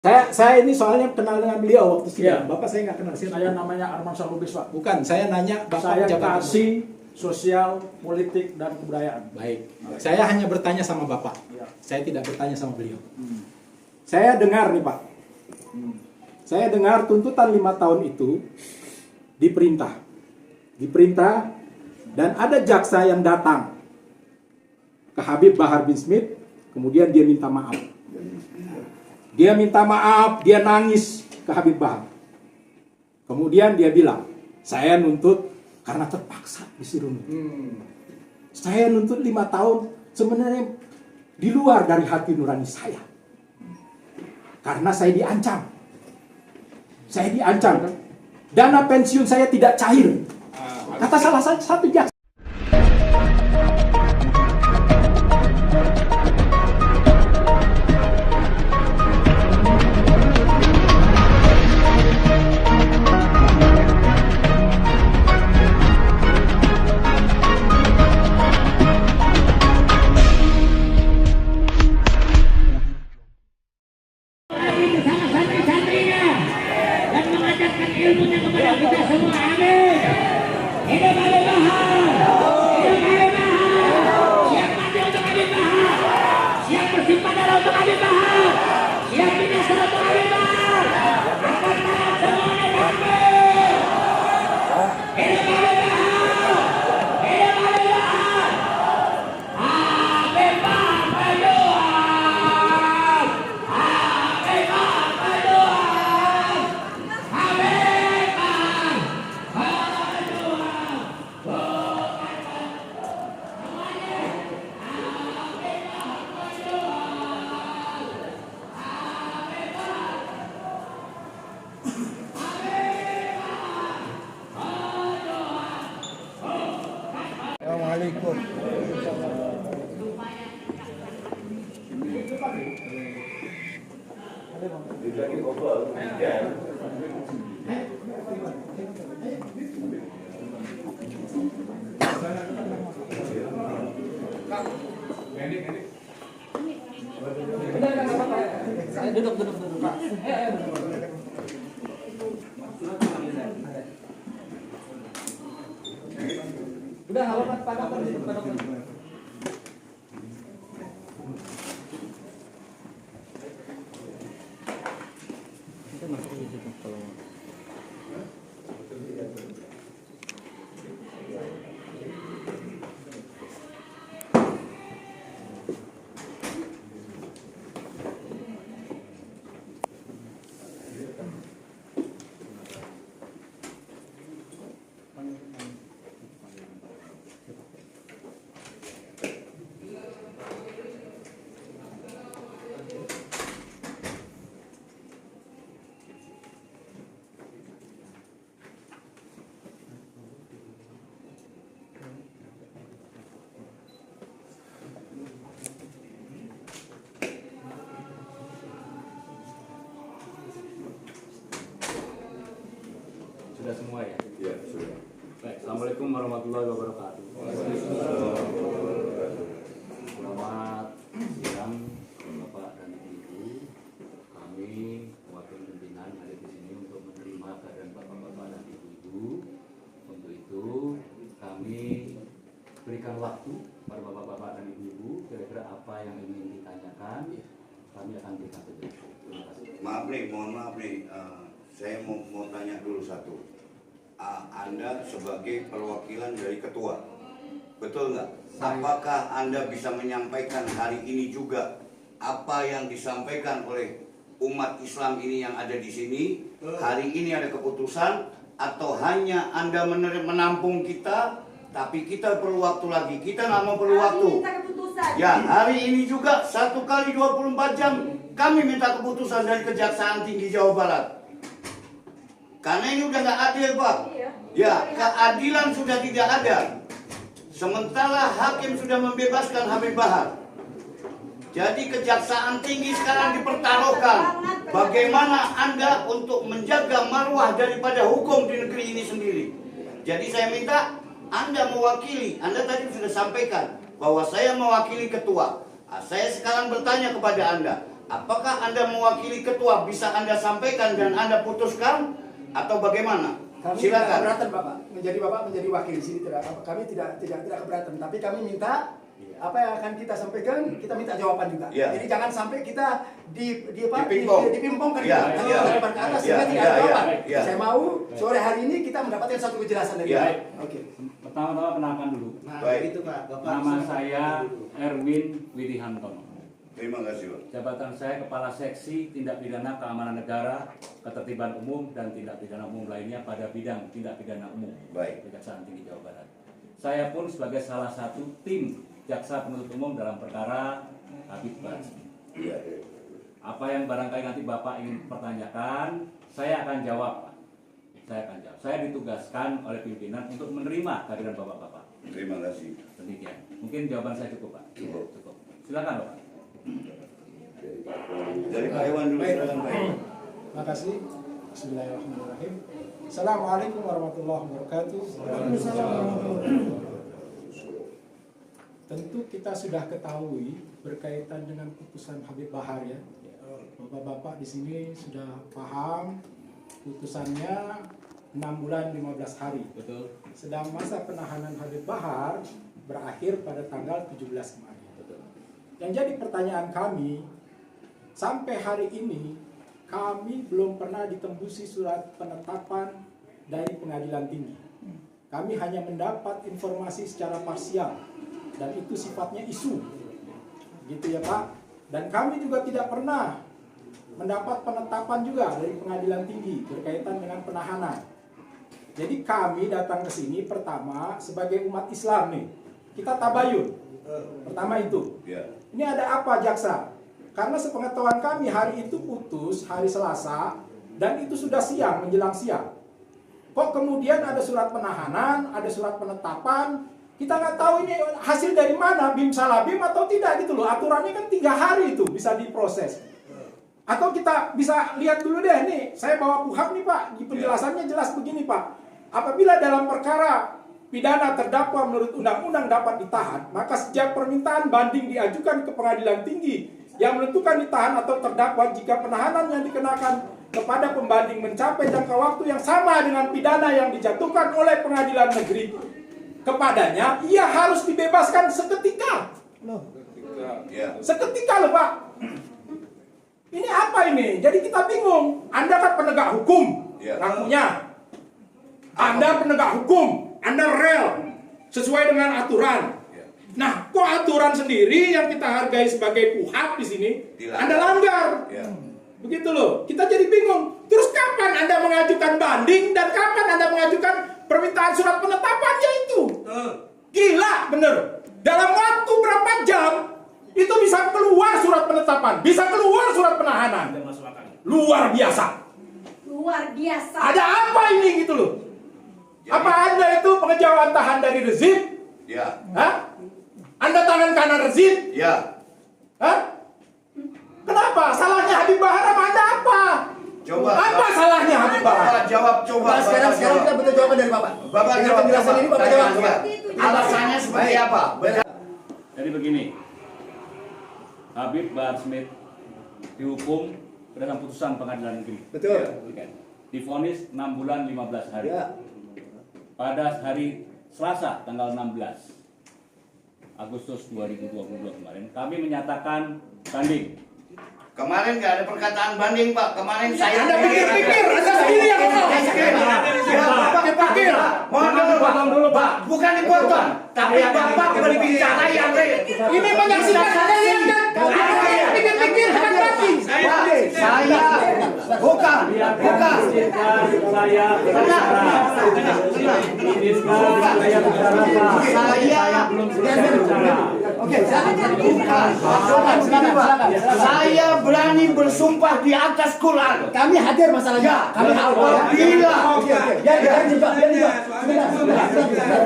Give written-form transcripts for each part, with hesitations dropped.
Saya ini soalnya kenal dengan beliau waktu sidang. Iya. Bapak saya nggak kenal. Saya namanya Arman Salubis, Pak. Bukan, saya nanya Bapak Saya jabatan. kasih sosial, politik, dan kebudayaan. Baik. Saya hanya bertanya sama Bapak. Ya. Saya tidak bertanya sama beliau. Saya dengar nih Pak. Saya dengar tuntutan 5 tahun itu diperintah. Dan ada jaksa yang datang ke Habib Bahar bin Smith, kemudian dia minta maaf. Dia minta maaf, dia nangis ke Habib Bahar. Kemudian dia bilang, saya nuntut karena terpaksa disuruh nuntut. Saya nuntut 5 tahun sebenarnya di luar dari hati nurani saya. Karena saya diancam. Dana pensiun saya tidak cair. Kata salah satu jaksa. Santri-santrinya dan mengajarkan ilmunya kepada kita semua. Amin. Hidup Habib Bahar. Hidup Habib Bahar. Siap mati untuk Habib Bahar. Siap bersimpan darah untuk Habib Bahar. Siap binasa untuk Habib Bahar. Angkat tangan semuanya takbir. Hidup Habib Bahar. Hidup Habib Bahar. Habib Bahar berjuang. Habib Bahar berjuang. Habib Bahar berjuang. Assalamualaikum. Duduk, Pak. Udah, halo Pak Dokter. Sudah semua ya? Ya, sudah. Baik, Assalamualaikum warahmatullahi wabarakatuh. Selamat siang, Bapak dan Ibu. Kami wakil pimpinan hadir di sini untuk menerima keadaan Bapak-bapak dan Ibu-ibu. Untuk itu kami berikan waktu pada Bapak-bapak dan Ibu-ibu. Kira-kira apa yang ingin ditanyakan, kami akan berikan penjelasan. Terima kasih. Mohon maaf nih, saya mau tanya dulu satu. Anda sebagai perwakilan dari ketua, betul nggak? Apakah Anda bisa menyampaikan hari ini juga apa yang disampaikan oleh umat Islam ini yang ada di sini? Hari ini ada keputusan atau hanya Anda menampung kita, tapi kita perlu waktu lagi? Kita nggak mau perlu waktu. Ya, hari ini juga 1 kali 24 jam kami minta keputusan dari Kejaksaan Tinggi Jawa Barat. Karena ini udah nggak adil, Pak. Ya, keadilan sudah tidak ada. Sementara hakim sudah membebaskan Habib Bahar. Jadi Kejaksaan Tinggi sekarang dipertaruhkan. Bagaimana Anda untuk menjaga marwah daripada hukum di negeri ini sendiri. Jadi saya minta Anda mewakili. Anda tadi sudah sampaikan bahwa saya mewakili ketua. Saya sekarang bertanya kepada Anda, Apakah Anda mewakili ketua? Bisa Anda sampaikan dan Anda putuskan atau bagaimana? Kami tidak Silakan. keberatan Bapak menjadi wakil di sini, kami tidak keberatan, tapi kami minta apa yang akan kita sampaikan, kita minta jawaban juga. Ya. Jadi jangan sampai kita dipimpongkan Ya, kita ya. lempar ke atas Ya, sehingga tidak ya, ada jawaban. ya. Saya mau sore hari ini kita mendapatkan satu kejelasan dari Ya. Bapak. Oke. Pertama-tama kenalkan dulu. Baik. Itu Pak. Bapak Nama saya Erwin Widihantono. Terima kasih, Pak. Jabatan saya Kepala Seksi Tindak Pidana Keamanan Negara, Ketertiban Umum, dan Tindak Pidana Umum lainnya pada bidang tindak pidana umum. Baik. Kejaksaan Tinggi Jawa Barat. Saya pun sebagai salah satu tim jaksa penuntut umum dalam perkara Habib Bahar Smith. Iya. Apa yang barangkali nanti Bapak ingin pertanyakan, saya akan jawab, Pak. Saya akan jawab. Saya ditugaskan oleh pimpinan untuk menerima kehadiran Bapak-Bapak. Terima kasih. Demikian. Mungkin jawaban saya cukup, Pak. Cukup. Cukup. Silakan, Bapak. Dari Pak Iwan dulu, Baik. silakan Pak Iwan. Terima kasih. Bismillahirrahmanirrahim. Assalamualaikum warahmatullahi wabarakatuh. Tentu kita sudah ketahui berkaitan dengan putusan Habib Bahar ya. Bapak-bapak di sini sudah paham putusannya 6 bulan 15 hari. Betul. Sedang masa penahanan Habib Bahar berakhir pada tanggal 17 kemarin. Yang jadi pertanyaan kami, sampai hari ini kami belum pernah ditembusi surat penetapan dari pengadilan tinggi. Kami hanya mendapat informasi secara parsial dan itu sifatnya isu. Gitu ya Pak. Dan kami juga tidak pernah mendapat penetapan juga dari pengadilan tinggi berkaitan dengan penahanan. Jadi kami datang ke sini pertama sebagai umat Islam nih. Kita tabayun. Pertama itu. Ya. Ini ada apa jaksa? Karena sepengetahuan kami hari itu putus hari Selasa dan itu sudah siang menjelang siang. Kok kemudian ada surat penahanan, ada surat penetapan? Kita nggak tahu ini hasil dari mana, bim salah bim atau tidak gitu loh. Aturannya kan 3 hari itu bisa diproses. Atau kita bisa lihat dulu deh nih, saya bawa kuhab nih Pak, di penjelasannya jelas begini Pak. Apabila dalam perkara pidana terdakwa menurut undang-undang dapat ditahan, maka sejak permintaan banding diajukan ke pengadilan tinggi yang menentukan ditahan atau terdakwa jika penahanan yang dikenakan kepada pembanding mencapai jangka waktu yang sama dengan pidana yang dijatuhkan oleh pengadilan negeri kepadanya, ia harus dibebaskan seketika. Ya. Seketika loh Pak. Ini apa ini? Jadi kita bingung. Anda kan penegak hukum, Ya. ngakunya. Anda penegak hukum, Anda rel sesuai dengan aturan. Ya. Nah, kok aturan sendiri yang kita hargai sebagai kuhab di sini, Dilanggar. Anda langgar. Ya. Begitu loh. Kita jadi bingung. Terus kapan Anda mengajukan banding dan kapan Anda mengajukan permintaan surat penetapannya itu? Gila, bener. Dalam waktu berapa jam itu bisa keluar surat penetapan, bisa keluar surat penahanan. Luar biasa. Luar biasa. Ada apa ini gitu loh? Apa Anda itu pengejauhan tahan dari rezim? Ya. Hah? Anda tangan kanan rezim? Ya. Hah? Kenapa? Salahnya Habib Bahar sama Anda apa? Coba. Apa salahnya Habib Bahar? Bapak jawab, coba. Nah, sekarang Bapak jawab. kita butuh jawaban dari Bapak. Bapak Dengan jawab, penjelasan coba. ini Bapak jawab. Tanya, Bapak. ya. Alasannya seperti apa? Jadi begini, Habib Bahar Smith dihukum berdasarkan putusan pengadilan negeri. Betul. Divonis 6 bulan 15 hari. Ya. Pada hari Selasa tanggal 16 Agustus 2022 kemarin kami menyatakan banding. Kemarin nggak ada perkataan banding, Pak. Kemarin saya Anda pikir-pikir, Anda sendiri yang ngomong. pikir. Mohon dulu, Pak. Bukan dipotong, tapi Bapak berbicara yang Ini menyaksikan kalian kan? Anda pikir-pikir dengan banding. saya bukan. Saya berbicara. Izinkan saya bicara, Pak. Saya belum selesai bicara. Oke, silakan. Silakan. Saya berani bersumpah di atas Quran. Kami hadir masalahnya. Ya, Kami hadir. bila. Oke. Biar dijawab. Sebentar.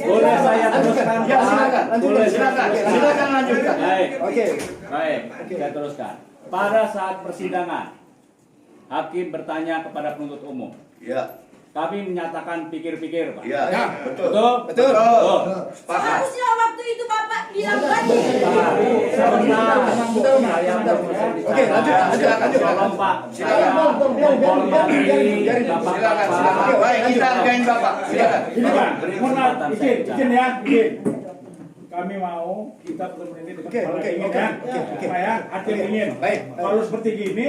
Boleh saya teruskan? Ya, silakan. Lanjutkan. Silakan lanjutkan. Baik. Oke. Baik, saya teruskan. Pada saat persidangan, hakim bertanya kepada penuntut umum, Ya. kami menyatakan pikir-pikir, Pak. Iya, Ya, betul. Betul? Betul. Sepakat. Seharusnya waktu itu Bapak bilang tadi. Sebentar. Saya Sebentar. Oke, lanjut. Tolong, Pak. Silakan. Saya menghormati Biarin. Bapak-bapak. Silakan. Baik, kita hargain Bapak. Silakan. Ini Pak, Beri mohon maaf, kesempatan izin saya ya, izin. Kami mau kita bertemu dengan Oke, kepala oke, dingin oke, ya. oke. Supaya hati yang dingin. Baik. Kalau seperti gini,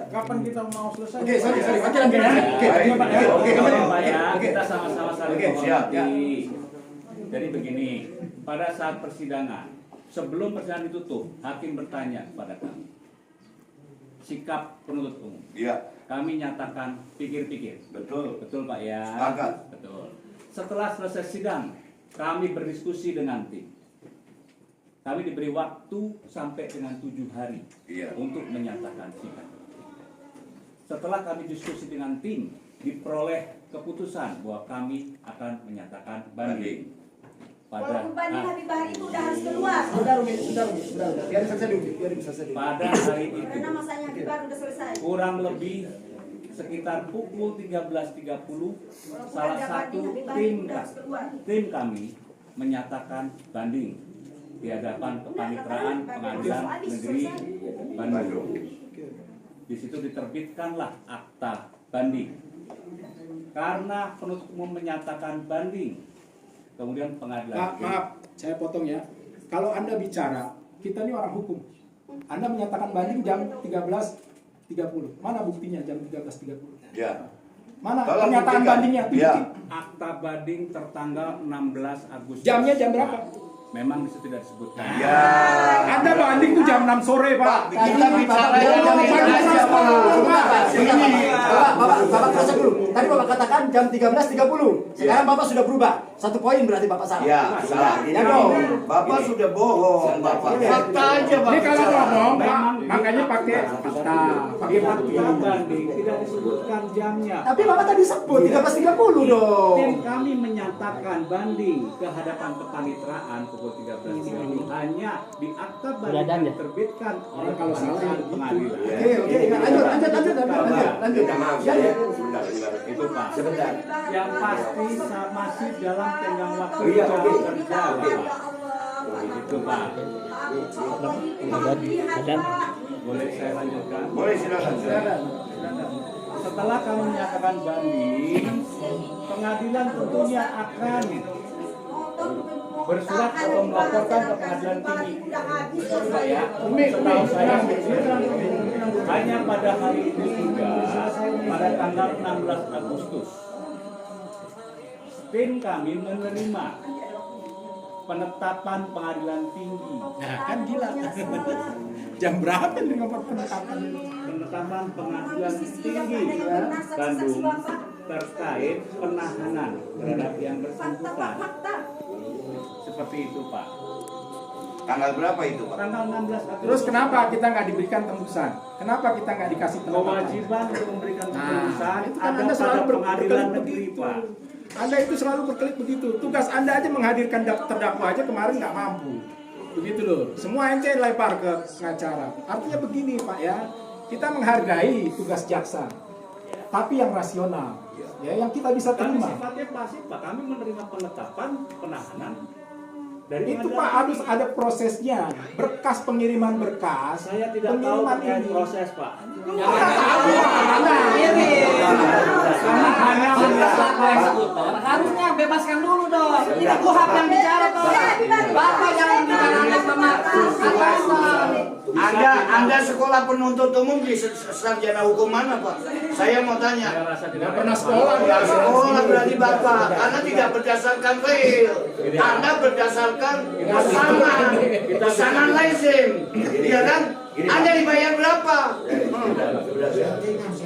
kapan kita mau selesai? Oke, sorry. Oke, Oke ya. Oke, Oke, Pak ya. oke, Pak ya, oke. kita sama-sama saling Oke, siap. menghormati. Jadi begini, pada saat persidangan, sebelum persidangan ditutup, hakim bertanya kepada kami, sikap penuntut umum. Iya, Kami nyatakan pikir-pikir. betul. Betul Pak ya? Sepakat. Betul. Setelah selesai sidang, kami berdiskusi dengan tim. Kami diberi waktu sampai dengan 7 hari Iya. untuk menyatakan sikap. Setelah kami diskusi dengan tim, diperoleh keputusan bahwa kami akan menyatakan banding. Walaupun banding Habib Bahar itu udah harus keluar. Sudah, Umi. Biarin selesai dulu. Pada hari itu, Karena masanya Habib Bahar udah selesai. kurang lebih sekitar pukul 13.30, salah satu tim kami menyatakan banding di hadapan kepaniteraan Pengadilan Negeri Bandung. Di situ diterbitkanlah akta banding. Karena penuntut umum menyatakan banding, kemudian pengadilan Pak, maaf, saya potong ya. Kalau Anda bicara, kita ini orang hukum. Anda menyatakan banding jam 13.30. Mana buktinya jam 13.30? Ya. Mana Tolong pernyataan buktikan. bandingnya? Ya. akta banding tertanggal 16 Agustus. Jamnya jam berapa? Memang itu tidak disebutkan. Ya. Anda banding tuh jam 6 sore, Pak. Kita bicara yang Bapak proses dulu. Tadi Bapak katakan jam 13.30. Sekarang Bapak sudah berubah. 1 poin berarti Bapak salah. Ya, salah. Ya dong. Bapak sudah bohong, Bapak. Fakta aja, Bapak. Ini kalau ngomong, Pak, Memang makanya pakai fakta, pakai fakta. Akta banding tidak disebutkan jamnya. Tapi Bapak tadi sebut 13.30 dong. Tim kami menyatakan banding ke hadapan kepaniteraan pukul 13.30 hanya di akta banding yang diterbitkan oleh Kalau salah, kepaniteraan itu. pengadilan. Oke, lanjut. Itu Pak. Sebentar. Yang pasti masih dalam tenggang waktu Iya, jam oke. kerja, Bapak. Itu Pak. Boleh saya lanjutkan? Boleh, silakan. Setelah kami menyatakan banding, pengadilan tentunya akan bersurat atau melaporkan ke pengadilan tinggi. Pak ya, setahu saya hanya pada hari itu juga, pada tanggal 16 Agustus, tim kami menerima penetapan pengadilan tinggi. Nah, kan gila. Jam berapa nih ngomong penetapan? Penetapan pengadilan tinggi Bandung terkait penahanan terhadap yang bersangkutan. Seperti itu Pak. Tanggal berapa itu, Pak? Tanggal 16 Agustus. Terus kenapa kita nggak diberikan tembusan? Kenapa kita nggak dikasih penetapan? Kewajiban untuk memberikan Nah, keputusan itu kan ada Anda pada selalu pengadilan berkelit negeri begitu. Pak. Anda itu selalu berkelit begitu. Tugas Anda aja menghadirkan terdakwa aja kemarin nggak mampu. Begitu loh. Semua ente lempar ke pengacara. Artinya begini Pak ya, kita menghargai tugas jaksa, tapi yang rasional, ya yang kita bisa Kami terima. sifatnya pasif Pak. Kami menerima penetapan penahanan dari Itu pengadilan Pak tinggi. harus ada prosesnya. Berkas pengiriman berkas. Saya tidak tahu pengiriman terkait ini. proses Pak. Kami hanya Bapak eksekutor harusnya bebaskan dulu dong. Ini kuhap yang bicara toh. Bapak jangan bicara atas nama atasan. Anda sekolah penuntut umum di sarjana hukum mana, Pak? Saya mau tanya. Saya rasa tidak pernah sekolah. Ya, sekolah berarti Bapak. Anda tidak berdasarkan real. Anda berdasarkan pesanan lazim. Iya kan? Anda dibayar berapa?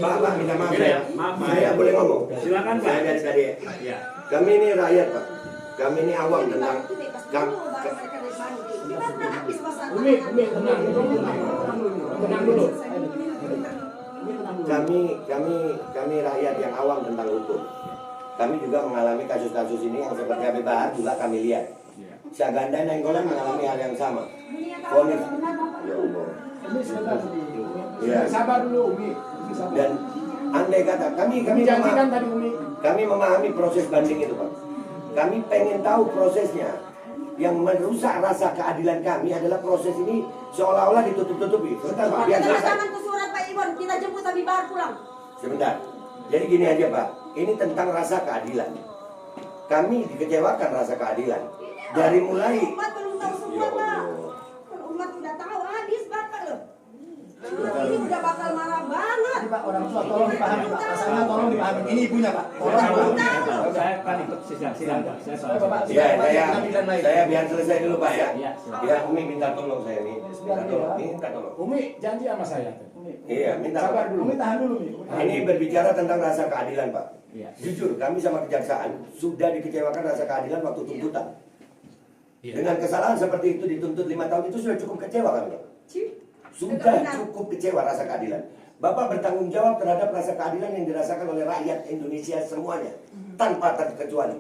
Pak, minta maaf Gini ya. maaf Pak. Saya boleh ngomong? Silakan Pak. Saya dari tadi. Ya. Kami ini rakyat, Pak. Kami ini awam tentang Umi, tenang dulu. kami rakyat yang awam tentang hukum. Kami juga mengalami kasus-kasus ini yang seperti Habib Bahar juga kami lihat. Syaganda Nainggolan mengalami hal yang sama. Fonis. Ya Allah. Ya. Sabar dulu Umi. Sabar. Dan andai kata kami Kami janjikan tadi Umi. Kami memahami proses banding itu, Pak. Kami pengen tahu prosesnya. Yang merusak rasa keadilan kami adalah proses ini seolah-olah ditutup-tutupi. Sebentar, Pak, biar Kita selesai. tangan ke surat Pak Iwan, kita jemput Habib Bahar pulang. Sebentar. Jadi gini aja, Pak. Ini tentang rasa keadilan. Kami dikecewakan rasa keadilan. Dari mulai Umat belum tahu semua, Pak. Kalau umat udah tahu, habis Bapak loh. Ini udah bakal marah banget. Jadi Pak, orang tua tolong dipahami Pak. Rasanya tolong dipahami. Ini ibunya Pak. Tolong dipahami. Saya kan ikut sidang. Saya soal Bapak, Ya, pengadilan lain. saya biar selesai dulu, Pak ya. Iya, silakan. Ya, Umi minta tolong saya nih. Minta tolong. Umi janji sama saya. Iya, minta Sabar tolong. dulu. Umi tahan dulu, Mi. Ini berbicara tentang rasa keadilan, Pak. Iya. Jujur, kami sama kejaksaan sudah dikecewakan rasa keadilan waktu tuntutan. Iya. Dengan kesalahan seperti itu dituntut 5 tahun itu sudah cukup kecewa kan, Pak? Sudah cukup kecewa rasa keadilan. Bapak bertanggung jawab terhadap rasa keadilan yang dirasakan oleh rakyat Indonesia semuanya, tanpa terkecuali.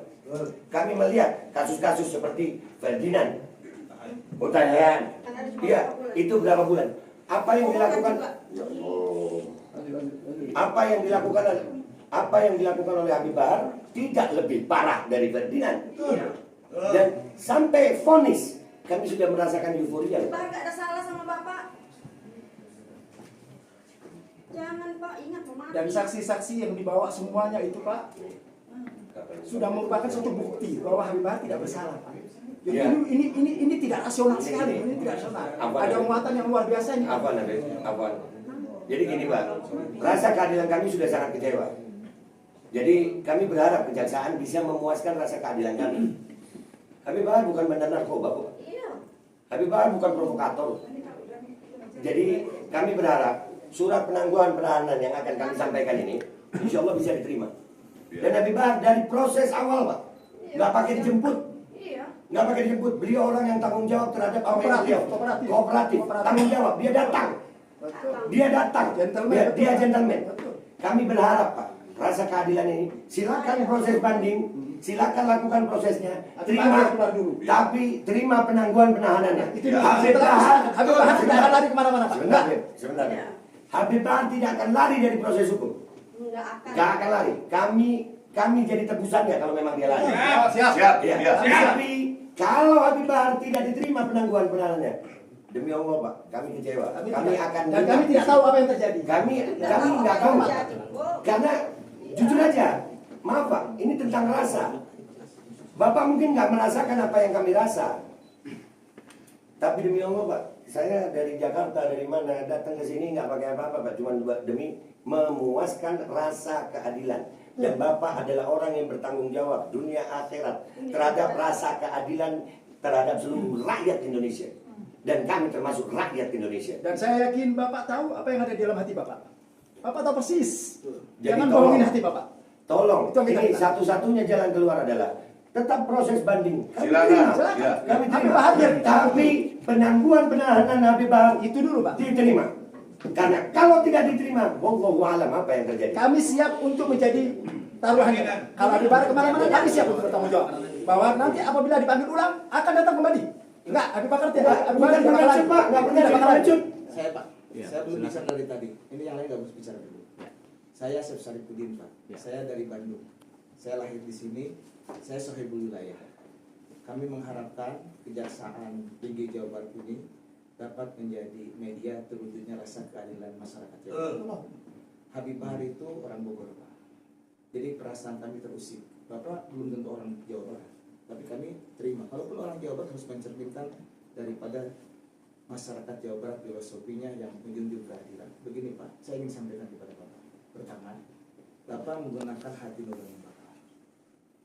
Kami melihat kasus-kasus seperti Ferdinand, Hutahian. Iya, itu berapa bulan? Apa yang dilakukan? Ya Allah. Apa yang dilakukan oleh Habib Bahar tidak lebih parah dari Ferdinand. Dan sampai vonis kami sudah merasakan euforia. Bapak nggak ada salah sama Bapak. Jangan Pak, ingat mau mati. Dan saksi-saksi yang dibawa semuanya itu Pak sudah merupakan suatu bukti bahwa Habib Bahar tidak bersalah Pak. Jadi Ya. ini tidak rasional sekali, ini tidak rasional. Apa Ada itu? muatan yang luar biasa ini. Apa nanti? Apa? Jadi gini Pak, rasa keadilan kami sudah sangat kecewa. Jadi kami berharap kejaksaan bisa memuaskan rasa keadilan kami. Habib Bahar bukan bandar narkoba kok. Iya. Habib Bahar bukan provokator. Jadi kami berharap surat penangguhan penahanan yang akan kami sampaikan ini, insya Allah bisa diterima. Dan Habib Bahar dari proses awal Pak, nggak pakai dijemput. Iya. Nggak pakai dijemput, beliau orang yang tanggung jawab terhadap apa yang beliau. Kooperatif. Kooperatif, tanggung jawab, dia datang. Betul. Dia datang, Gentleman, dia, betul. dia gentleman. Betul. Kami berharap Pak, rasa keadilan ini, silakan proses banding, silakan lakukan prosesnya, terima, Keluar dulu. tapi terima penangguhan penahanannya. Itu dulu. Habib Setelah Bahar, Habib Bahar tidak akan lari kemana-mana Pak. sebentar, Beb, sebentar. Beb. Habib Bahar tidak akan lari dari proses hukum, Nggak akan. gak akan lari. Kami jadi tebusannya kalau memang dia lari. Siap. Ya. Tapi kalau Habib Bahar tidak diterima penangguhan penahanannya, demi Allah Pak, kami kecewa. Kami akan Dan kami tidak tahu apa yang terjadi. Kami nggak tahu Pak. Karena jujur aja, maaf Pak, ini tentang rasa. Bapak mungkin nggak merasakan apa yang kami rasa. Tapi demi Allah Pak, saya dari Jakarta, dari mana, datang ke sini nggak pakai apa-apa Pak, cuma demi memuaskan rasa keadilan. Dan Bapak adalah orang yang bertanggung jawab dunia akhirat terhadap rasa keadilan terhadap seluruh rakyat Indonesia. Dan kami termasuk rakyat Indonesia. Dan saya yakin Bapak tahu apa yang ada di dalam hati Bapak. Bapak tahu persis. Jadi Jangan tolong. bohongin hati Bapak. Tolong, Itu yang kita ini minta. satu-satunya jalan keluar adalah tetap proses banding. Kami Silakan. terima. Silakan. Kami Habib terima. Bahar biar bicara. Tapi penangguhan penahanan Habib Bahar Itu dulu Pak. diterima. Karena kalau tidak diterima, wallahu alam apa yang terjadi. Kami siap untuk menjadi taruhannya. Kalau Habib Bahar kemana-mana kami siap untuk bertanggung jawab. Bahwa nanti apabila dipanggil ulang akan datang kembali. Enggak, Habib Bahar tidak. Habib Bahar Bukan pengecut Pak, nggak pernah tidak jadi bakalan. pengecut. Saya Pak, Ya, saya belum silakan. bicara dari tadi. Ini yang lain nggak harus bicara dulu. Saya Chef Saripudin Pak. Ya. Saya dari Bandung. Saya lahir di sini. Saya sohibul wilayah. Kami mengharapkan Kejaksaan Tinggi Jawa Barat ini dapat menjadi media terwujudnya rasa keadilan masyarakat Jawa Barat. Habib Bahar itu orang Bogor Pak. Jadi perasaan kami terusik. Bapak belum tentu orang Jawa Barat, tapi kami terima. Kalaupun orang Jawa Barat harus mencerminkan daripada masyarakat Jawa Barat filosofinya yang menjunjung keadilan. Begini Pak, saya ingin sampaikan kepada Bapak. Pertama, Bapak menggunakan hati nurani Bapak.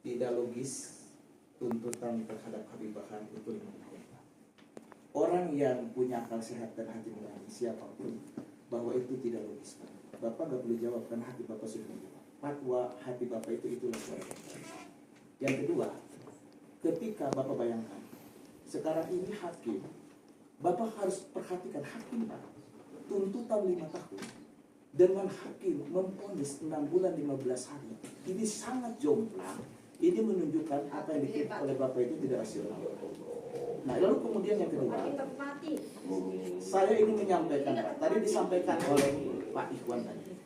Tidak logis tuntutan terhadap Habib Bahar itu 5 tahun Pak. Orang yang punya akal sehat dan hati nurani siapapun, bahwa itu tidak logis Pak. Bapak nggak boleh jawab karena hati Bapak sudah menjawab. Fatwa hati Bapak itulah suara. Yang kedua, ketika Bapak bayangkan sekarang ini hakim, Bapak harus perhatikan hakim Pak, tuntutan 5 tahun dengan hakim memvonis 6 bulan 15 hari. Ini sangat jomplang. Ini menunjukkan apa yang dikritik oleh Bapak itu tidak rasional. Nah, lalu kemudian yang kedua, Makin mati. saya ingin menyampaikan Pak, tadi disampaikan oleh Pak Ikhwan tadi.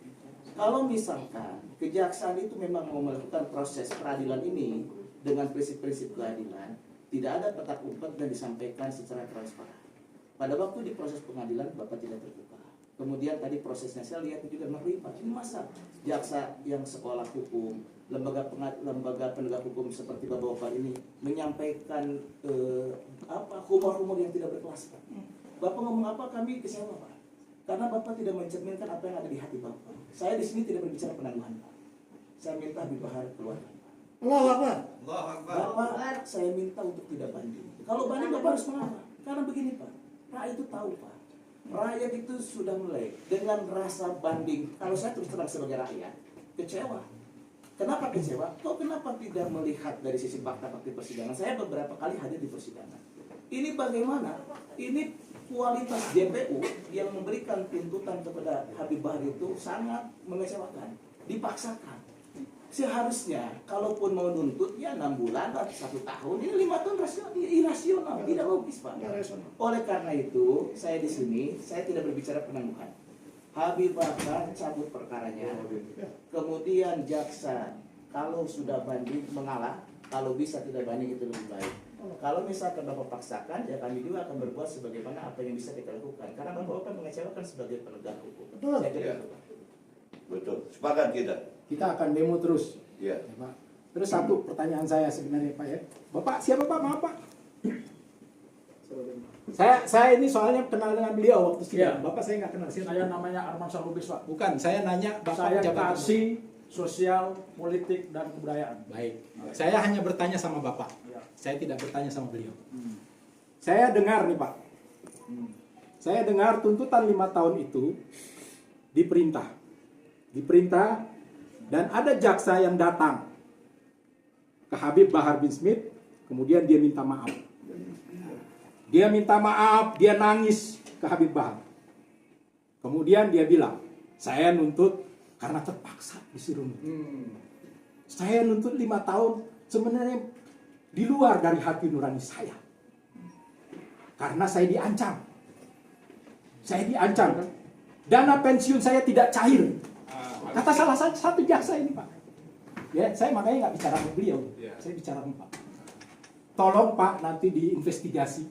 Kalau misalkan kejaksaan itu memang mau melakukan proses peradilan ini dengan prinsip-prinsip keadilan, tidak ada petak umpet dan disampaikan secara transparan. Pada waktu di proses pengadilan Bapak tidak terbuka. Kemudian tadi prosesnya saya lihat juga meripat. Ini masa jaksa yang sekolah hukum, lembaga penegak hukum seperti Bapak ini menyampaikan humor-humor yang tidak berkelas, Pak. Bapak ngomong apa kami kecewa, Pak. Karena Bapak tidak mencerminkan apa yang ada di hati Bapak. Saya di sini tidak berbicara penangguhan, Pak. Saya minta Habib Bahar keluar. Allahu Akbar. Bapak, saya minta untuk tidak banding. Kalau banding Bapak harus mengalah. Karena begini, Pak. Rakyat itu tahu, Pak. Rakyat itu sudah mulai dengan rasa banding. Kalau saya terus terang sebagai rakyat, kecewa. Kenapa kecewa? Kok kenapa tidak melihat dari sisi fakta-fakta persidangan? Saya beberapa kali hadir di persidangan. Ini bagaimana? Ini kualitas JPU yang memberikan tuntutan kepada Habib Bahar itu sangat mengecewakan. Dipaksakan. Seharusnya, kalaupun mau nuntut, ya 6 bulan atau 1 tahun, ini 5 tahun irasional, tidak logis, Pak. Oleh karena itu, saya di sini, saya tidak berbicara penangguhan. Habib Bahar cabut perkaranya, kemudian jaksa, kalau sudah banding mengalah, kalau bisa tidak banding itu lebih baik. Kalau misalkan Bapak paksakan, ya kami juga akan berbuat sebagaimana apa yang bisa kita lakukan. Karena Bapak akan mengecewakan sebagai penegak hukum. Saya kira itu, Pak. Betul, sepakat kita. Kita akan demo terus. Iya. Ya, Pak. Terus satu pertanyaan saya sebenarnya, Pak ya. Bapak siapa, Pak? Maaf, Pak. Saya ini soalnya kenal dengan beliau waktu sidang. Iya. Bapak saya nggak kenal. Saya namanya Arman Salubis, Pak. Bukan, saya nanya Bapak Saya jabatan. kasih sosial, politik, dan kebudayaan. Baik. Saya hanya bertanya sama Bapak. Ya. Saya tidak bertanya sama beliau. Saya dengar nih, Pak. Saya dengar tuntutan 5 tahun itu diperintah. Dan ada jaksa yang datang ke Habib Bahar bin Smith, kemudian dia minta maaf. Dia nangis ke Habib Bahar. Kemudian dia bilang, saya nuntut karena terpaksa disuruh nuntut. Saya nuntut 5 tahun sebenarnya di luar dari hati nurani saya. Karena saya diancam. Dana pensiun saya tidak cair. Kata salah satu jaksa ini, Pak. Ya, saya makanya nggak bicara sama beliau. Saya bicara sama Pak. Tolong Pak nanti diinvestigasi.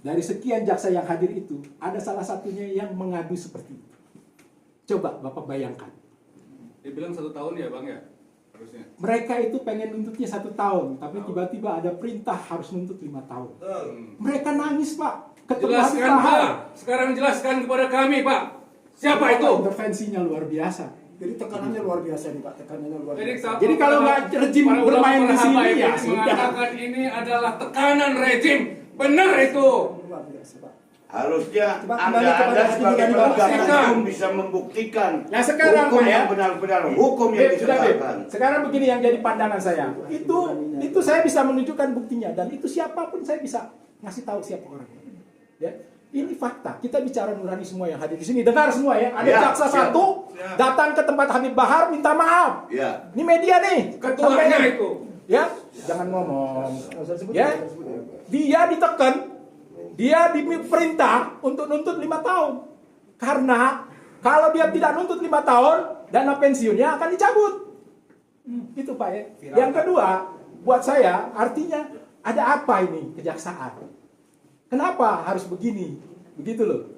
Dari sekian jaksa yang hadir itu, ada salah satunya yang mengadu seperti itu. Coba Bapak bayangkan. Dia bilang 1 tahun ya Bang ya? Harusnya. Mereka itu pengen nuntutnya 1 tahun, tapi tiba-tiba ada perintah harus nuntut 5 tahun. Mereka nangis, Pak. Jelaskan Pak. Sekarang jelaskan kepada kami Pak. Siapa itu? Intervensinya luar biasa. Jadi tekanannya luar biasa nih Pak, tekanannya luar biasa. Jadi kalau nggak rejim bermain di sini ya sudah. Mengatakan ini adalah tekanan rejim. Benar itu. Luar biasa Pak. Harusnya Coba kembali kepada Anda hati sebagai nurani penegak Bapak. hukum bisa membuktikan Nah, sekarang, hukum Pak, ya. yang benar-benar hukum yang Sudah, Beb. ditegakkan. Sekarang begini yang jadi pandangan saya. Itu saya bisa menunjukkan buktinya dan itu siapapun saya bisa ngasih tahu siapa orang. Ya. Ini fakta. Kita bicara nurani semua yang hadir di sini. Dengar semua ya. Ada Ya, jaksa ya. satu datang ke tempat Habib Bahar minta maaf. Ya. Ini media nih. Ketuanya Sampai- itu. Ya, jangan ngomong. Ya. Dia ditekan. Dia diperintah untuk nuntut 5 tahun. Karena kalau dia tidak nuntut 5 tahun, dana pensiunnya akan dicabut. Itu Pak ya. Yang kedua, buat saya artinya ada apa ini kejaksaan? Kenapa harus begini? Begitu loh.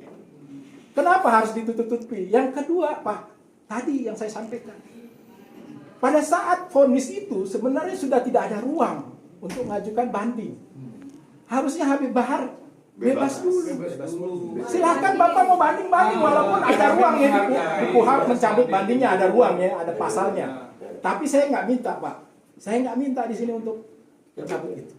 Kenapa harus ditutup-tutupi? Yang kedua, Pak, tadi yang saya sampaikan. Pada saat vonis itu sebenarnya sudah tidak ada ruang untuk mengajukan banding. Harusnya Habib Bahar bebas dulu. Silahkan Bapak mau banding-banding walaupun ada ruang ya. Buku hak mencabut bandingnya ada ruang ya, ada pasalnya. Tapi saya nggak minta, Pak. Saya nggak minta di sini untuk mencabut itu.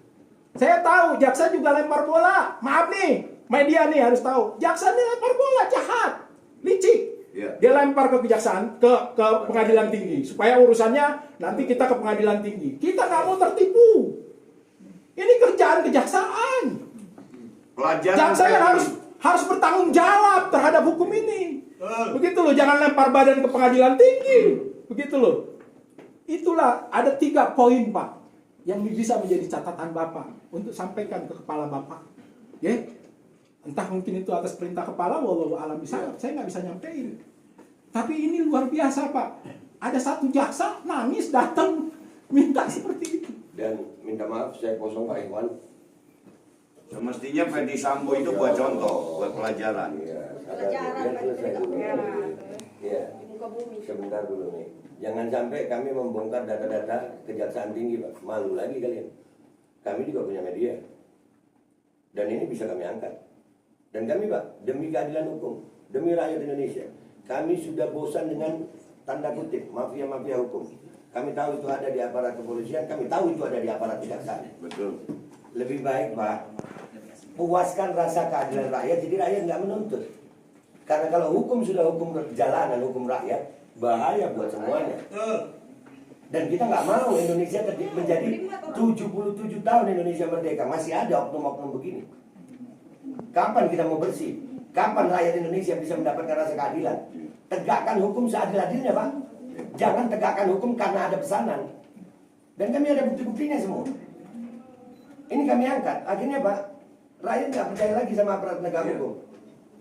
Saya tahu jaksa juga lempar bola. Maaf nih, media nih harus tahu. Jaksa ini lempar bola jahat, licik. Ya. Dia lempar ke kejaksaan, ke pengadilan tinggi supaya urusannya nanti kita ke pengadilan tinggi. Kita nggak mau tertipu. Ini kerjaan kejaksaan. Pelajaran Jaksa yang harus bertanggung jawab terhadap hukum ini. Begitu loh, jangan lempar badan ke pengadilan tinggi. Begitu loh. Itulah ada 3 poin, Pak, yang bisa menjadi catatan Bapak untuk sampaikan ke kepala Bapak. Ya. Entah mungkin itu atas perintah kepala, wallahu a'lam bishawab. Saya nggak bisa nyampein. Tapi ini luar biasa Pak. Ada satu jaksa nangis datang minta seperti itu. Dan minta maaf saya kosong Pak Iwan. Semestinya Ferdi Sambo itu buat contoh, buat pelajaran. Iya, Pelajaran, biar selesai dulu. Iya. Iya. Di muka bumi. Sebentar dulu nih. Jangan sampai kami membongkar data-data Kejaksaan Tinggi, Pak. Malu lagi kalian. Kami juga punya media. Dan ini bisa kami angkat. Dan kami, Pak, demi keadilan hukum, demi rakyat Indonesia, kami sudah bosan dengan tanda kutip mafia-mafia hukum. Kami tahu itu ada di aparat kepolisian, kami tahu itu ada di aparat kejaksaan. Betul. Lebih baik, Pak, puaskan rasa keadilan rakyat, jadi rakyat nggak menuntut. Karena kalau hukum sudah hukum jalanan, hukum rakyat, bahaya buat semuanya. Dan kita nggak mau Indonesia menjadi 77 tahun Indonesia merdeka, masih ada oknum-oknum begini. Kapan kita mau bersih? Kapan rakyat Indonesia bisa mendapatkan rasa keadilan? Tegakkan hukum seadil-adilnya, Pak. Jangan tegakkan hukum karena ada pesanan. Dan kami ada bukti-buktinya semua. Ini kami angkat. Akhirnya, Pak, rakyat nggak percaya lagi sama aparat penegak hukum.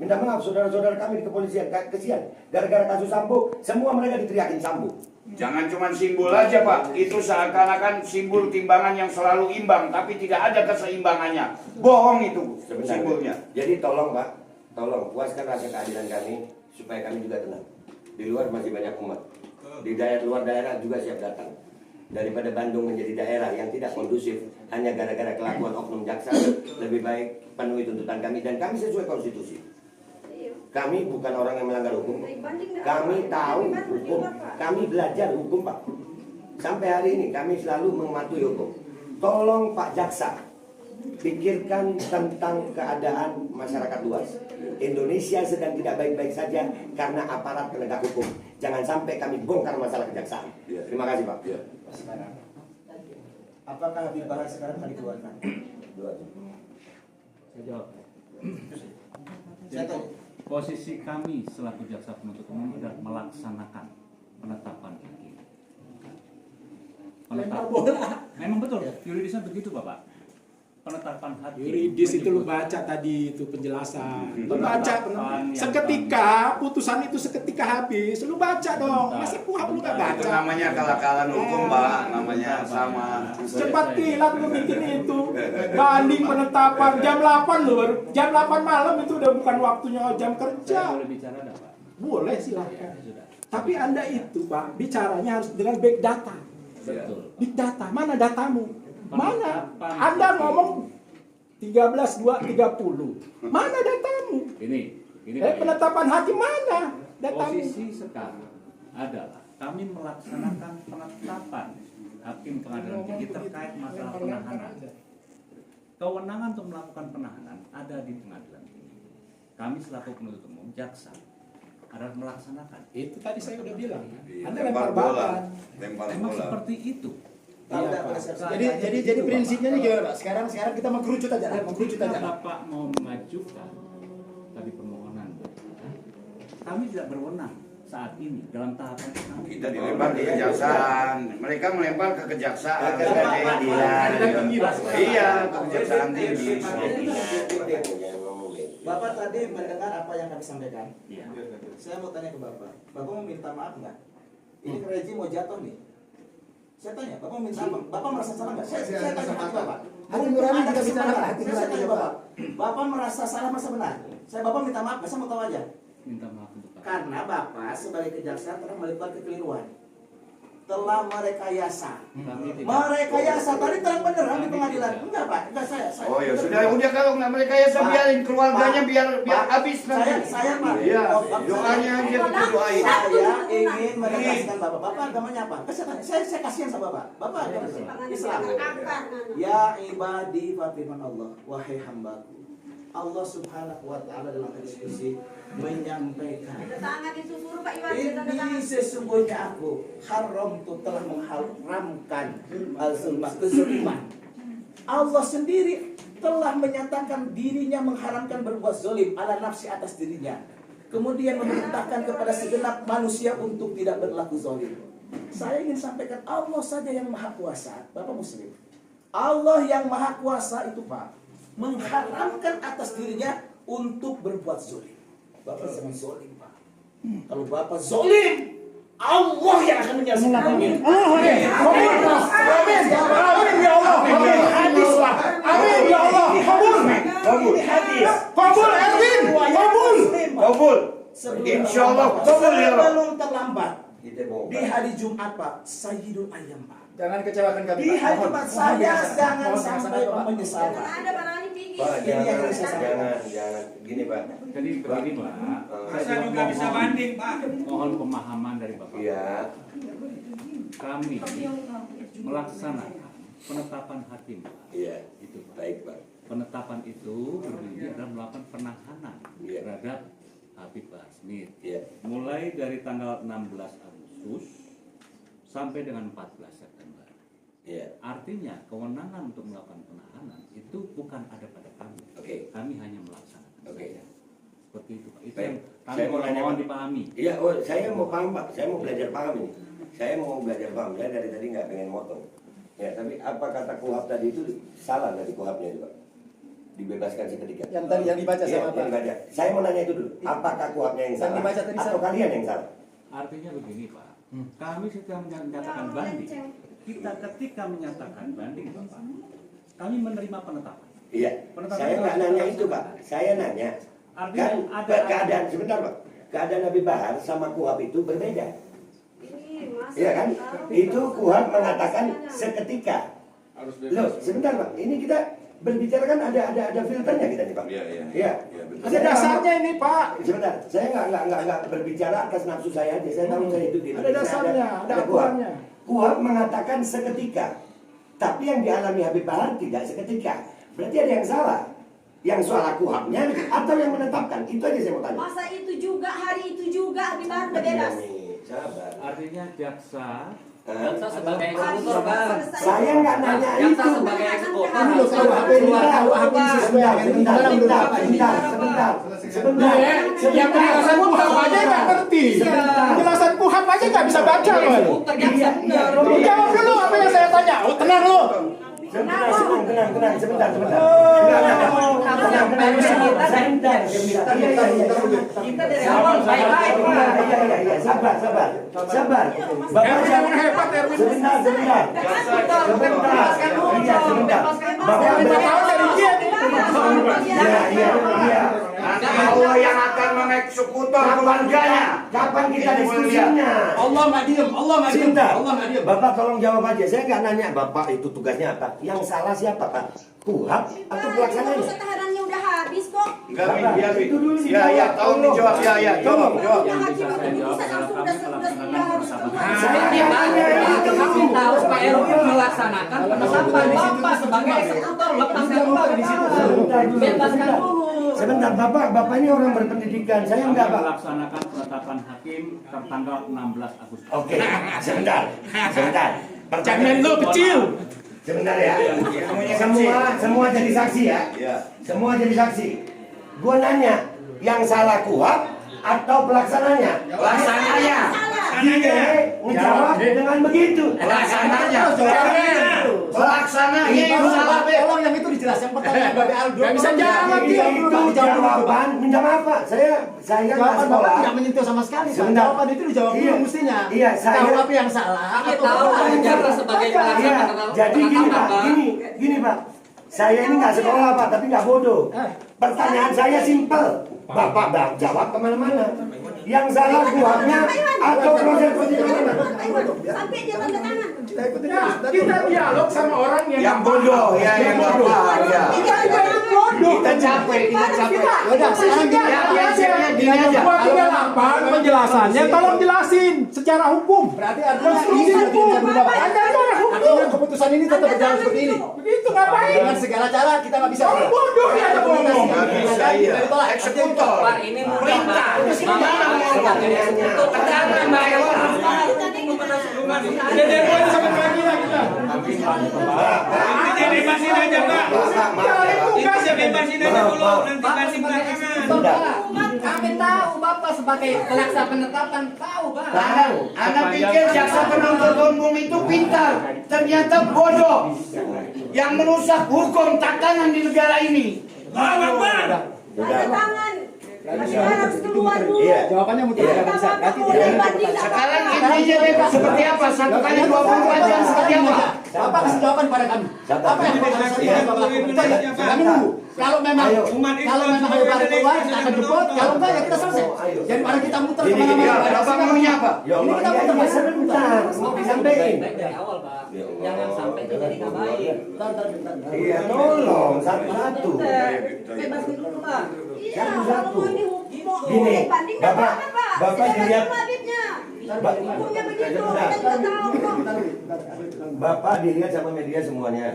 Minta maaf saudara-saudara kami di kepolisian, kesian. Gara-gara kasus Sambo, semua mereka diteriakin Sambo. Jangan cuma simbol aja Pak, itu seakan-akan simbol timbangan yang selalu imbang, tapi tidak ada keseimbangannya. Bohong itu simbolnya. Jadi tolong Pak, tolong puaskan rasa keadilan kami, supaya kami juga tenang. Di luar masih banyak umat. Di luar daerah juga siap datang. Daripada Bandung menjadi daerah yang tidak kondusif, hanya gara-gara kelakuan oknum jaksa, lebih baik penuhi tuntutan kami, dan kami sesuai konstitusi. Kami bukan orang yang melanggar hukum. Kami tahu hukum. Kami belajar hukum, Pak. Sampai hari ini kami selalu mematuhi hukum. Tolong Pak Jaksa, pikirkan tentang keadaan masyarakat luas. Indonesia sedang tidak baik-baik saja karena aparat penegak hukum. Jangan sampai kami bongkar masalah kejaksaan. Terima kasih, Pak. Sekarang, apakah Habib Bahar sekarang akan dikeluarkan? Saya jawab. Saya tahu. Posisi kami selaku jaksa penuntut umum adalah melaksanakan penetapan hakim. Memang betul, yuridisnya begitu Bapak. Penetapan hakim. Yuridis itu lu baca tadi itu penjelasan. Lu baca seketika putusan itu seketika habis. Lu baca dong. Masa kuhab lu gak baca? Itu namanya akal-akalan hukum Pak, namanya sama. Cepat kilat lu bikin itu. Banding penetapan jam 8 lu baru. Jam 8 malam itu udah bukan waktunya jam kerja. Saya boleh bicara dah Pak? Boleh silahkan. Sudah. Tapi Anda itu Pak, bicaranya harus dengan big data. Betul. Big data, mana datamu? Mana? Penetapan Anda hakim. ngomong 13.230. Mana datamu? Ini Pak. Penetapan hakim mana? Datamu. Posisi sekarang adalah kami melaksanakan penetapan hakim pengadilan tinggi terkait masalah penahanan. Kewenangan untuk melakukan penahanan ada di pengadilan tinggi. Kami selaku penuntut umum jaksa adalah melaksanakan. Itu tadi saya udah bilang. Anda Lempar lempar bola. balan. Lempar Memang bola. seperti itu. Tahu Iya, nggak Pak. persepsi? Jadi prinsipnya ini gimana, Pak? Sekarang kita mengkerucut aja, Ketika Bapak mau mengajukan tadi permohonan, kami tidak berwenang saat ini dalam tahapan kami. Kita dilempar ke kejaksaan. Mereka melempar ke kejaksaan. Ke keadilan. Iya, ke kejaksaan tinggi. Bapak tadi mendengar apa yang kami sampaikan. Iya. Saya mau tanya ke Bapak. Bapak mau minta maaf nggak? Ini rejim mau jatuh nih. Saya tanya, Bapak minta maaf. Bapak merasa salah nggak? Saya tanya hati Bapak. Hati nurani Ada kita bicara, kesempatan. hati Saya nurani tanya Bapak. Bapak. Bapak merasa salah masa benar? Saya Bapak minta maaf, saya mau tahu aja. Minta maaf untuk apa? Karena Bapak sebagai kejaksaan telah melakukan kekeliruan. Telah merekayasa. Kami tidak. Merekayasa tadi terang beneran di pengadilan. Enggak, Pak. Enggak saya. Oh ya sudah kalau nggak mereka ya biarin keluarganya biar habis nanti. Saya Pak. Iya, doanya dia kita doain. Saya ingin menegaskan Bapak. Bapak agamanya apa? Saya kasihan sama Bapak. Bapak agamanya Islam. Ya ibadi wa firman Allah, wahai hambaku. Allah Subhanahu wa taala dalam hadis qudsi menyampaikan, ini sesungguhnya aku haram tu telah mengharamkan al-zulma, kezaliman. Allah sendiri telah menyatakan dirinya mengharamkan berbuat zalim ala nafsi atas dirinya. Kemudian memerintahkan kepada segenap manusia untuk tidak berlaku zalim. Saya ingin sampaikan Allah saja yang maha kuasa. Bapak Muslim, Allah yang maha kuasa itu Pak mengharamkan atas dirinya untuk berbuat zalim. Bapak jangan zalim Pak. Kalau Bapak zolim, Allah yang akan menyelesaikan. Amin ya Allah. Ini hadis, Pak. Amin ya Allah. Kabul. Ini hadis. Kabul Erwin. Kabul. Kabul. Insyaallah kabul ya Allah. Sebelum terlambat. Kita mau Di hari Jumat, Pak, Sayyidul Ayam, Pak. Jangan kecewakan kami. Di Pak. hari Mohon. Jumat Mohon saya biasa. jangan Mohon sampai biasa, Pak. menyesal, Pak. Ada barang ini tinggi. Pak, Ini yang jangan, harus saya sampaikan. jangan. Gini Pak. Jadi begini Pak, Masa juga bisa banding, Pak. mohon pemahaman dari Bapak. Iya. Kami melaksanakan penetapan hakim Pak. Iya. Itu Pak. Baik Pak. Penetapan itu berbunyi dalam melakukan penahanan Iya. terhadap Habib Bahar Smith. Iya. Mulai dari tanggal 16 Agustus sampai dengan 14 September. Iya. Artinya kewenangan untuk melakukan penahanan itu bukan ada pada kami. Oke. Kami hanya melaksanakan. Oke. saja. Seperti itu Pak. Itu Baik. yang kami Saya mau nanya, mohon Pak. dipahami. Iya, oh saya mau paham Pak. Saya mau belajar paham ini. Saya mau belajar paham. Saya dari tadi nggak pengen motong. Ya, tapi apa kata kuhab tadi itu salah dari kuhabnya juga. Dibebaskan seketika. Yang tadi yang dibaca Iya, sama yang Pak. dibaca. Saya mau nanya itu dulu. Apakah kuhabnya yang Yang salah? dibaca tadi Atau salah. kalian yang salah? Artinya begini Pak, kami setelah menyatakan banding, kita ketika menyatakan banding Bapak, kami menerima penetapan. Iya. Penetapan Saya nggak itu nanya harus itu Pak. Saya nanya. Artinya Kan ada- keadaan sebentar Pak. Keadaan Nabi Bahar sama kuhab itu berbeda. Ini Iya kan? Itu kuhab mengatakan seketika. Loh, sebentar Pak. Ini kita berbicara kan ada filternya kita nih Pak. Iya, iya. Iya. Ada dasarnya ini Pak. Sebentar, saya nggak berbicara atas nafsu saya aja. Saya tahu saya itu di Ada Indonesia, dasarnya, ada kuhab. aturannya. Kuhab mengatakan seketika, tapi yang dialami Habib Bahar tidak seketika. Berarti ada yang salah. Yang salah kuhabnya atau yang menetapkan? Itu aja saya mau tanya. Masa itu juga, hari itu juga, di baru udah bebas. Sabar. Artinya jaksa Jaksa sebagai Hari eksekutor, Bang. selesai. Saya nggak nanya Jaksa itu. sebagai eksekutor. Ini loh kalau HP ini tahu HP ini sesuai dengan ini Sebentar, dalam sebentar, beberapa ini. sebentar, sebentar. Yang penjelasan kuhab aja nggak ngerti. Penjelasan kuhab aja nggak bisa baca loh. Eksekutor jaksa benar. Jawab dulu apa yang saya tanya. Oh, tenang lu. Tenang, sebentar. Sebentar. Kita dari awal baik-baik, Pak. Iya, sabar. Bapak Erwin hebat, Erwin. Sebentar. Iya, sebentar. Bapak Tahu dari dia. Iya. Allah yang akan mengeksekutor keluarganya. Kapan kita diskusinya? Allah nggak diem, Allah nggak diem, Sebentar. Allah nggak diem. Bapak tolong jawab aja. Saya nggak nanya Bapak itu tugasnya apa. Yang salah siapa Pak? Kuhab atau pelaksananya? Masa tahanannya udah habis kok. Enggak, Bapak, iya, itu dulu sih. ya, tolong dijawab. Ya, jawab. Udah Yang hakim bisa itu saya jawab bisa adalah langsung kami udah harus melaksanakan keluar. Saya Ini Pak, nanya itu. kami tahu Pak Erwin melaksanakan penetapan Bapak sebagai eksekutor. Lepaskan dulu di situ. Bebaskan dulu. Sebentar, Bapak ini orang berpendidikan. Saya kami enggak, Pak. melaksanakan penetapan hakim tertanggal 16 Agustus. Oke, sebentar. Cemen lu kecil. Sebentar ya. Semua jadi saksi ya. Iya. Semua jadi saksi. Gua nanya, yang salah kuhab atau pelaksananya? Pelaksananya. Dia ngejawab dengan begitu. Pelaksananya. Pelaksananya yang salah. Tolong yang itu dijelaskan pertanyaan Bapak Aldo. Nggak bisa jawab dia. Itu jawaban. Menjawab apa? Saya nggak Jawaban Bapak sekolah. tidak menyentuh sama sekali. Pak. Sebentar. Jawaban itu dijawab dulu Iya. mestinya. Iya, saya- Tahu apa yang salah Kami atau tahu Bapak Anda yang jaksa salah. sebagai Iya, pelaksana jadi gini Pak, penetapan. gini Pak. Saya ini nggak sekolah Pak, tapi nggak bodoh. Pertanyaan saya simpel. Bapak jawab kemana-mana. Yang salah kuhabnya atau proses mana? Sampai dia tanda tangan. Kita ikutin Ya, terus. kita dialog sama orang Yang bodoh, ya, yang nggak paham, ya. Kita capek. Udah, sekarang gini. Gini aja. 238 penjelasannya tolong jelasin secara hukum. Berarti artinya ini Konstruksi tidak hukum. bisa berubah. Anda itu orang hukum. Artinya keputusan ini tetap berjalan seperti ini. Begitu ngapain? Dengan segala cara kita nggak bisa. Orang bodoh dia ada ngomong. Nggak bisa, iya. Eksekutor. Pak ini Perintah. Bapak sebagai eksekutor. Tekanan Mbak Erwin. Ada demo ini sampai pagi lah kita. Ini bebasin aja, Pak. Ini saya bebasin aja dulu, nanti banding belakangan. Kami tahu Bapak sebagai pelaksana penetapan tahu Pak. Anda pikir jaksa penuntut umum itu pintar, ternyata bodoh. Yang merusak hukum tatanan di negara ini. Allahu Akbar. Tanda tangan. Masih harus keluar dulu. Iya. Jawabannya muter Iya. nggak bisa. Berarti Boleh tidak. banding, nggak Sekarang apa-apa. intinya bebas seperti apa? 1 kali 24 jam seperti apa? Bapak kasih jawaban pada kami. Siapa? Apa yang Bapak harus Iya. Bapak lakukan? Kami nunggu. Kalau memang Ayo. Habib Bahar keluar, kita akan jemput. Kalau enggak ya kita selesai. Ayo. Jadi pada kita muter Gini, gini, kemana-mana. Bapak maunya apa? Ya Ini Allah, kita iya, muter iya, Mas. sebentar. Mau disampaikan. Baik dari awal, Pak. Ya Allah. Jangan sampai jadi nggak baik. Bentar. Iya, tolong satu-satu. Bebasin dulu, Pak. Iya, Satu-satu. kalau mau ini hukum, Gini, boleh banding, nggak Bapak- apa-apa, Pak. Bapak Silakan dilihat- sama Habibnya. Ba- Hukumnya begitu, Bentar. kita juga tahu kok. Bapak dilihat sama media semuanya.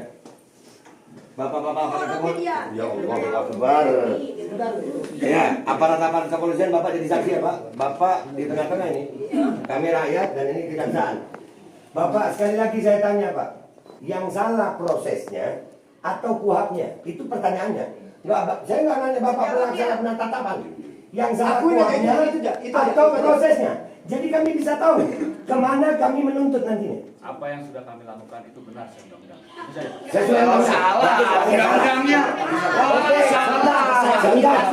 Bapak-bapak Oh, aparat kepolisian. media. Ya Allah Akbar. Ya, aparat kepolisian Bapak jadi saksi ya Pak. Bapak di tengah-tengah ini. Kami rakyat dan ini kejaksaan. Bapak sekali lagi saya tanya Pak. Yang salah prosesnya atau kuhapnya? Itu pertanyaannya. Enggak, saya nggak nanya Bapak pelaksana penetapan. Yang salah Aku ini kuhapnya itu aja. atau prosesnya. Jadi kami bisa tahu kemana kami menuntut nantinya. Apa yang sudah kami lakukan itu benar undang-undang. Sesuai Oh, undang-undang. salah. Undang-undangnya. Oh, salah.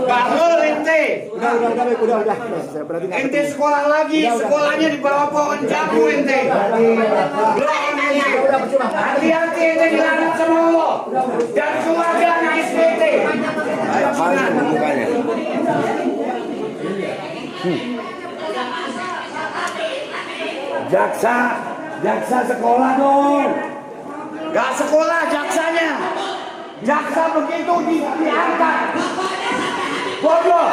Bahlul ente. Udah. Berarti nggak Ente sekolah lagi, sekolahnya di bawah pohon jambu ente. udah percuma. Hati-hati ente dilarang sama Allah. Dan keluarga anak SPT. Mana mukanya? Jaksa sekolah dong. Gak sekolah jaksanya. Jaksa begitu diangkat. Bodoh.